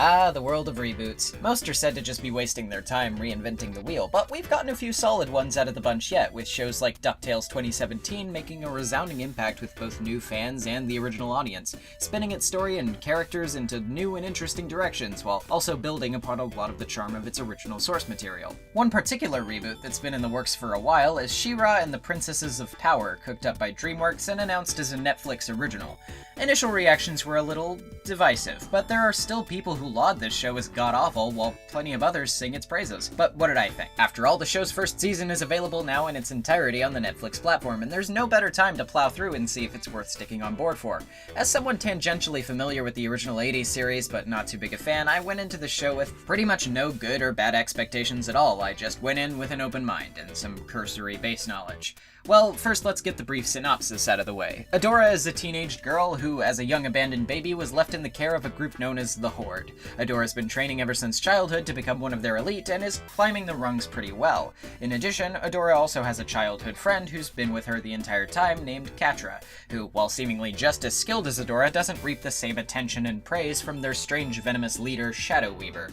Ah, the world of reboots. Most are said to just be wasting their time reinventing the wheel, but we've gotten a few solid ones out of the bunch yet, with shows like DuckTales 2017 making a resounding impact with both new fans and the original audience, spinning its story and characters into new and interesting directions, while also building upon a lot of the charm of its original source material. One particular reboot that's been in the works for a while is She-Ra and the Princesses of Power, cooked up by Dreamworks and announced as a Netflix original. Initial reactions were a little divisive, but there are still people who laud this show as god-awful, while plenty of others sing its praises. But what did I think? After all, the show's first season is available now in its entirety on the Netflix platform, and there's no better time to plow through and see if it's worth sticking on board for. As someone tangentially familiar with the original 80s series, but not too big a fan, I went into the show with pretty much no good or bad expectations at all. I just went in with an open mind and some cursory base knowledge. Well, first let's get the brief synopsis out of the way. Adora is a teenage girl who, as a young abandoned baby, was left in the care of a group known as the Horde. Adora's been training ever since childhood to become one of their elite and is climbing the rungs pretty well. In addition, Adora also has a childhood friend who's been with her the entire time named Catra, who, while seemingly just as skilled as Adora, doesn't reap the same attention and praise from their strange venomous leader, Shadow Weaver.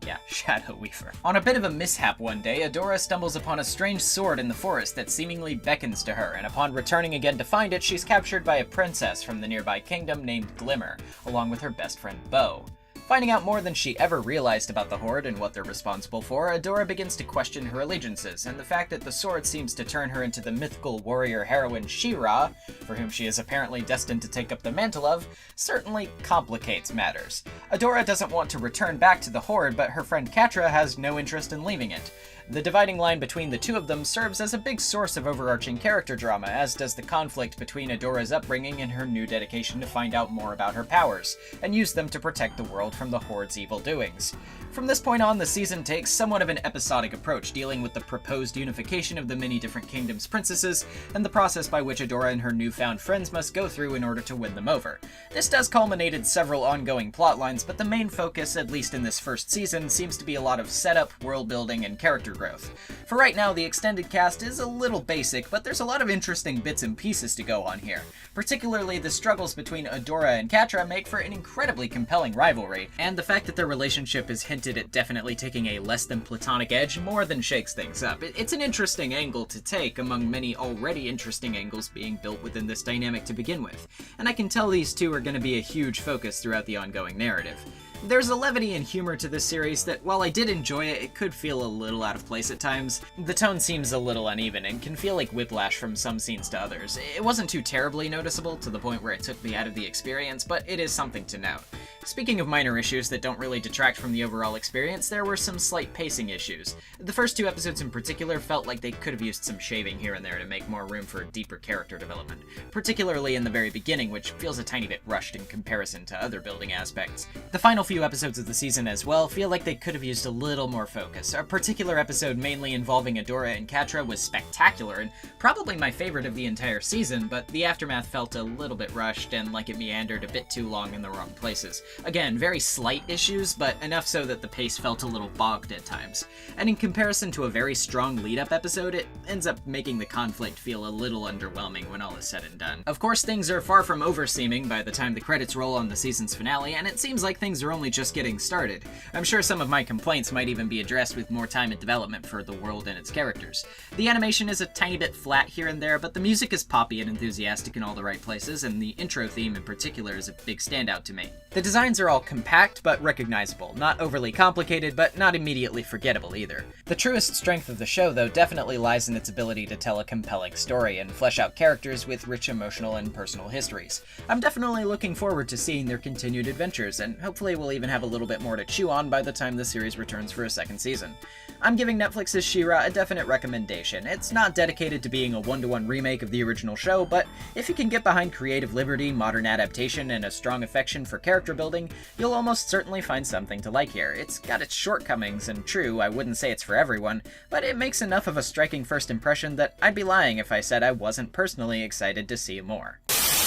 Yeah, Shadow Weaver. On a bit of a mishap one day, Adora stumbles upon a strange sword in the forest that seemingly beckons to her, and upon returning again to find it, she's captured by a princess from the nearby kingdom named Glimmer, along with her best friend Bo. Finding out more than she ever realized about the Horde and what they're responsible for, Adora begins to question her allegiances, and the fact that the sword seems to turn her into the mythical warrior heroine She-Ra, for whom she is apparently destined to take up the mantle of, certainly complicates matters. Adora doesn't want to return back to the Horde, but her friend Catra has no interest in leaving it. The dividing line between the two of them serves as a big source of overarching character drama, as does the conflict between Adora's upbringing and her new dedication to find out more about her powers, and use them to protect the world from the Horde's evil doings. From this point on, the season takes somewhat of an episodic approach, dealing with the proposed unification of the many different kingdoms' princesses, and the process by which Adora and her newfound friends must go through in order to win them over. This does culminate in several ongoing plotlines, but the main focus, at least in this first season, seems to be a lot of setup, world building, and character growth. For right now, the extended cast is a little basic, but there's a lot of interesting bits and pieces to go on here. Particularly, the struggles between Adora and Catra make for an incredibly compelling rivalry, and the fact that their relationship is hinted at definitely taking a less than platonic edge more than shakes things up. It's an interesting angle to take among many already interesting angles being built within this dynamic to begin with, and I can tell these two are going to be a huge focus throughout the ongoing narrative. There's a levity and humor to this series that, while I did enjoy it, it could feel a little out of place at times. The tone seems a little uneven and can feel like whiplash from some scenes to others. It wasn't too terribly noticeable to the point where it took me out of the experience, but it is something to note. Speaking of minor issues that don't really detract from the overall experience, there were some slight pacing issues. The first two episodes in particular felt like they could have used some shaving here and there to make more room for deeper character development, particularly in the very beginning, which feels a tiny bit rushed in comparison to other building aspects. The final few episodes of the season as well feel like they could have used a little more focus. A particular episode mainly involving Adora and Catra was spectacular and probably my favorite of the entire season, but the aftermath felt a little bit rushed and like it meandered a bit too long in the wrong places. Again, very slight issues, but enough so that the pace felt a little bogged at times. And in comparison to a very strong lead-up episode, it ends up making the conflict feel a little underwhelming when all is said and done. Of course, things are far from over-seeming by the time the credits roll on the season's finale, and it seems like things are only just getting started. I'm sure some of my complaints might even be addressed with more time and development for the world and its characters. The animation is a tiny bit flat here and there, but the music is poppy and enthusiastic in all the right places, and the intro theme in particular is a big standout to me. The designs are all compact but recognizable, not overly complicated but not immediately forgettable either. The truest strength of the show, though, definitely lies in its ability to tell a compelling story and flesh out characters with rich emotional and personal histories. I'm definitely looking forward to seeing their continued adventures, and hopefully we'll even have a little bit more to chew on by the time the series returns for a second season. I'm giving Netflix's She-Ra a definite recommendation. It's not dedicated to being a one-to-one remake of the original show, but if you can get behind creative liberty, modern adaptation, and a strong affection for character building, you'll almost certainly find something to like here. It's got its shortcomings, and true, I wouldn't say it's for everyone, but it makes enough of a striking first impression that I'd be lying if I said I wasn't personally excited to see more.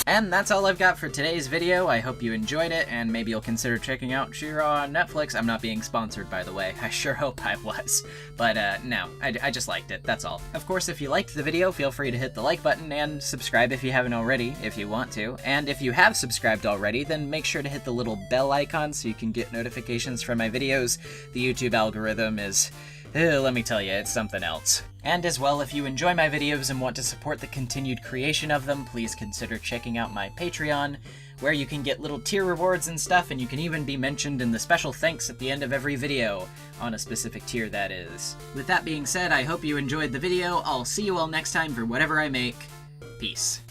And that's all I've got for today's video. I hope you enjoyed it, and maybe you'll consider checking out She-Ra on Netflix. I'm not being sponsored, by the way. I sure hope I was. But no, I just liked it, that's all. Of course, if you liked the video, feel free to hit the like button and subscribe if you haven't already, if you want to. And if you have subscribed already, then make sure to hit the little bell icon so you can get notifications from my videos. The YouTube algorithm is... let me tell you, it's something else. And as well, if you enjoy my videos and want to support the continued creation of them, please consider checking out my Patreon, where you can get little tier rewards and stuff, and you can even be mentioned in the special thanks at the end of every video, on a specific tier that is. With that being said, I hope you enjoyed the video. I'll see you all next time for whatever I make. Peace.